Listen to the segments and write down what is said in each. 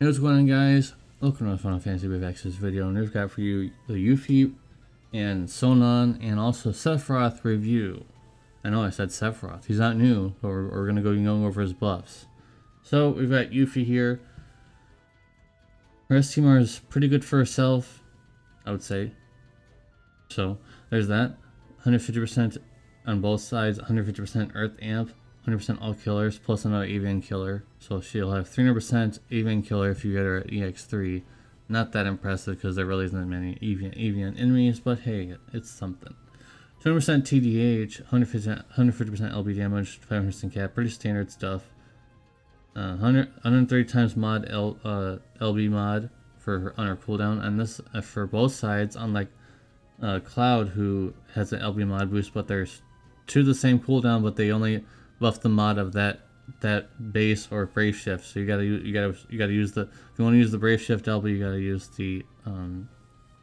Hey, what's going on, guys? Welcome to Final Fantasy Wave Access video, and we've got for you the Yuffie and Sonon and also Sephiroth review. I know I said Sephiroth. He's not new, but we're going to go going over his buffs. So we've got Yuffie here. Her STMR is pretty good for herself, I would say. So there's that. 150% on both sides, 150% Earth Amp, 100% all killers, plus another Avian killer. So she'll have 300% Avian killer if you get her at EX3. Not that impressive because there really isn't that many Avian enemies, but hey, it's something. 20% TDH, 150% LB damage, 500% cap, pretty standard stuff. 130 times mod LB mod on her cooldown, and this for both sides, unlike Cloud, who has an LB mod boost, but there's two the same cooldown, but they only buff the mod of that base or brave shift. So you gotta use the, if you want to use the brave shift LB, you gotta use the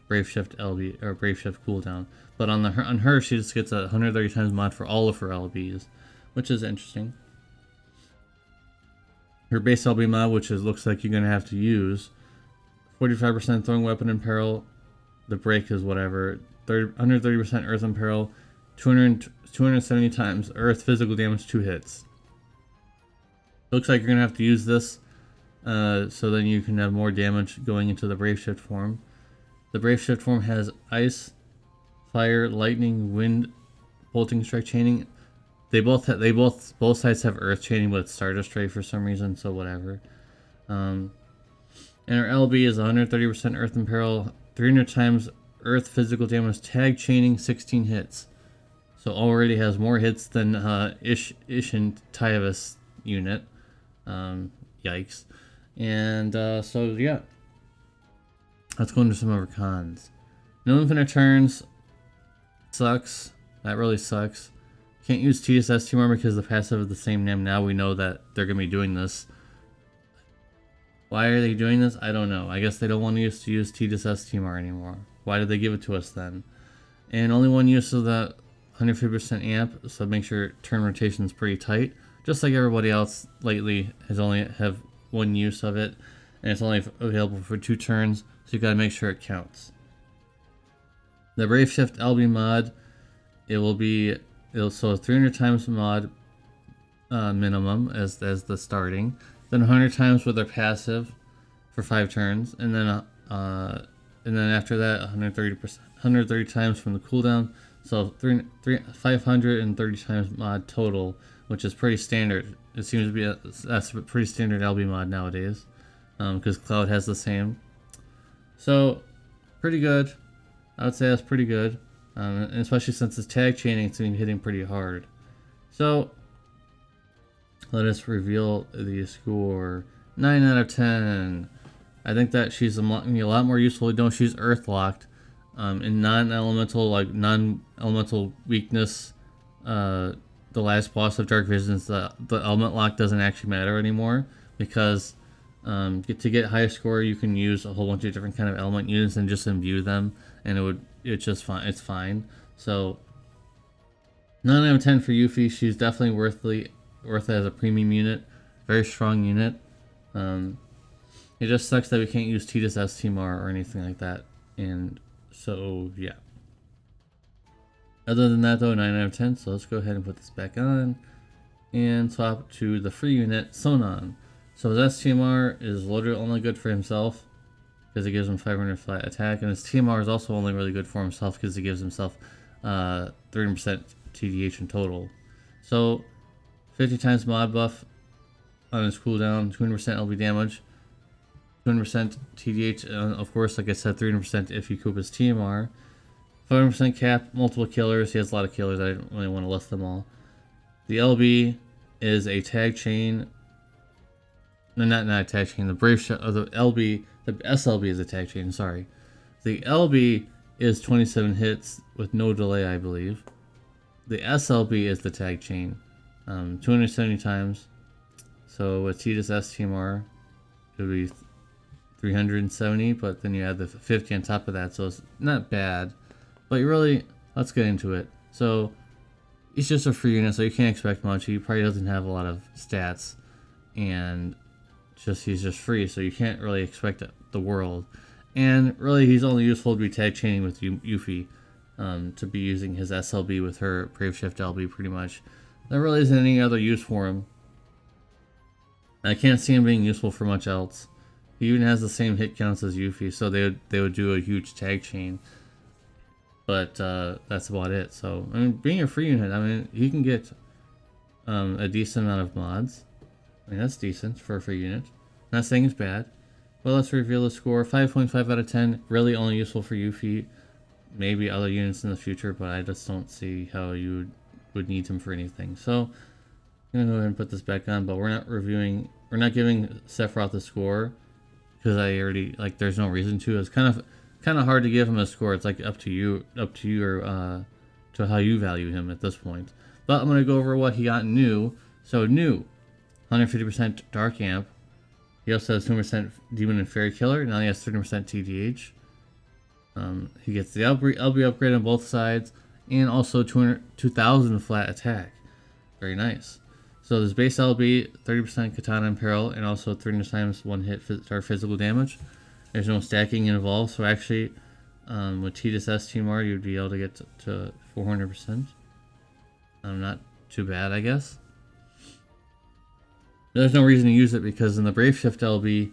brave shift LB or brave shift cooldown. But on her she just gets a 130 times mod for all of her LBs, which is interesting. Her base LB mod, which looks like you're gonna have to use 45% throwing weapon in peril. The break is whatever. 130% earth in peril. 270 times earth physical damage, 2 hits. Looks like you're gonna have to use this, so then you can have more damage going into the brave shift form. The brave shift form has ice, fire, lightning, wind, bolting strike chaining. Both sides have earth chaining, but it's Stardust Ray for some reason, so whatever. And her LB is 130% earth in peril, 300 times earth physical damage, tag chaining, 16 hits. So already has more hits than Ish and Tyavus unit. Yikes. And so yeah. Let's go into some of her cons. No infinite turns. Sucks. That really sucks. Can't use TSS too much because the passive is the same name. Now we know that they're going to be doing this. Why are they doing this? I don't know. I guess they don't want us to use TSS TMR anymore. Why did they give it to us then? And only one use of that 150% amp, so make sure turn rotation is pretty tight. Just like everybody else lately has only have one use of it, and it's only available for 2 turns, so you gotta make sure it counts. The Brave Shift LB mod, so 300 times mod minimum as the starting, then 100 times with their passive for 5 turns, and then after that 130 times from the cooldown. So 530 times mod total, which is pretty standard. It seems to be that's a pretty standard LB mod nowadays, because Cloud has the same. So pretty good. I would say that's pretty good, and especially since it's tag chaining, it's been hitting pretty hard. So let us reveal the score. 9 out of 10. I think that she's a lot more useful. Don't she's earth locked. In non-elemental weakness, the last boss of Dark Visions, the element lock doesn't actually matter anymore, because to get high score you can use a whole bunch of different kind of element units and just imbue them, and it's just fine. It's fine. So 9 out of 10 for Yuffie. She's definitely worth it as a premium unit. Very strong unit. It just sucks that we can't use TSS TMR or anything like that, and so yeah. Other than that though, 9 out of 10. So let's go ahead and put this back on and swap to the free unit, Sonan. So his STMR is literally only good for himself because it gives him 500 flat attack, and his TMR is also only really good for himself because it gives himself 300% TDH in total. So 50 times mod buff on his cooldown, 200% LB damage, 200% TDH, of course, like I said, 300% if you coop his TMR, 500% cap, multiple killers. He has a lot of killers. I didn't really want to list them all. The LB is a tag chain. No, not a tag chain. The brave shot of the LB, the SLB is a tag chain. Sorry, the LB is 27 hits with no delay, I believe. The SLB is the tag chain, 270 times. So with TSS TMR, it would be 370, but then you add the 50 on top of that, so it's not bad. But let's get into it. So he's just a free unit, so you can't expect much. He probably doesn't have a lot of stats, and he's just free, so you can't really expect the world. And really, he's only useful to be tag chaining with Yuffie, to be using his SLB with her Brave Shift LB pretty much. There really isn't any other use for him. I can't see him being useful for much else. He even has the same hit counts as Yuffie, so they would do a huge tag chain. But that's about it. So I mean, being a free unit, I mean, he can get a decent amount of mods. I mean, that's decent for a free unit. Not saying it's bad. But let's reveal the score. 5.5 out of 10. Really only useful for Yuffie. Maybe other units in the future, but I just don't see how you would need him for anything. So I'm gonna go ahead and put this back on, but we're not giving Sephiroth a score because I already, like, there's no reason to. It's kind of hard to give him a score. It's like up to you or to how you value him at this point. But I'm gonna go over what he got new. So new, 150% Dark Amp. He also has 2% Demon and Fairy Killer. Now he has 30% TDH. He gets the LB upgrade on both sides, and also 2,000 flat attack. Very nice. So there's base LB, 30% Katana in Peril, and also 300 times one hit start physical damage. There's no stacking involved, so actually, with Deus STMR, you'd be able to get to 400%. Not too bad, I guess. There's no reason to use it because in the Brave Shift LB,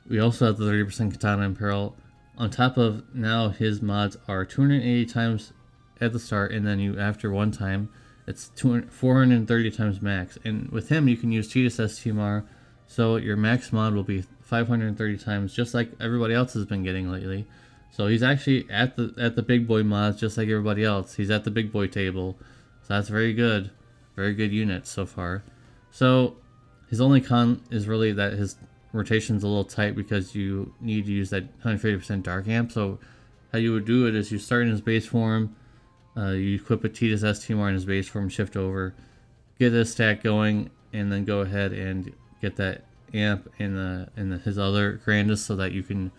we also have the 30% Katana in Peril. On top of now, his mods are 280 times at the start, and then after one time, it's 430 times max. And with him, you can use Deus STMR, so your max mod will be 530 times, just like everybody else has been getting lately. So he's actually at the big boy mods, just like everybody else. He's at the big boy table, so that's very good unit so far. So his only con is really that his rotation's a little tight because you need to use that 150% Dark Amp. So how you would do it is you start in his base form, you equip a Deus STMR in his base form, shift over, get this stack going, and then go ahead and get that amp in his other grandest so that you can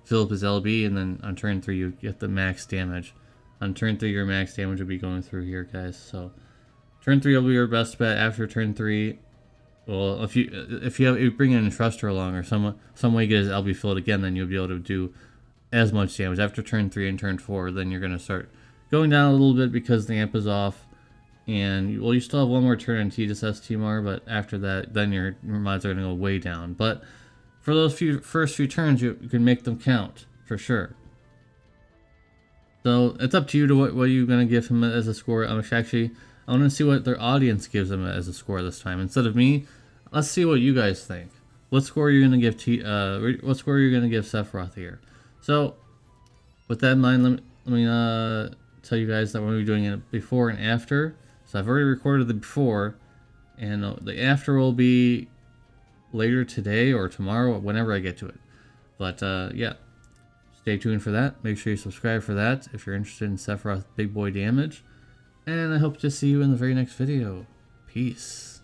fill up his LB, and then on turn 3 you get the max damage. On turn 3 your max damage will be going through here, guys. So turn 3 will be your best bet. After turn 3, well, if you bring an Entrustor along or some way you get his LB filled again, then you'll be able to do as much damage. After turn 3 and turn 4, then you're going to start going down a little bit because the amp is off. And, well, you still have one more turn on Deus STMR, but after that, then your mods are going to go way down. But for those first few turns, you can make them count, for sure. So it's up to you to what you're going to give him as a score. I want to see what their audience gives him as a score this time. Instead of me, let's see what you guys think. What score are you going to give Sephiroth here? So, with that in mind, let me tell you guys that we're going to be doing it before and after. So I've already recorded the before, and the after will be later today or tomorrow, whenever I get to it. But yeah, stay tuned for that. Make sure you subscribe for that if you're interested in Sephiroth Big Boy Damage. And I hope to see you in the very next video. Peace.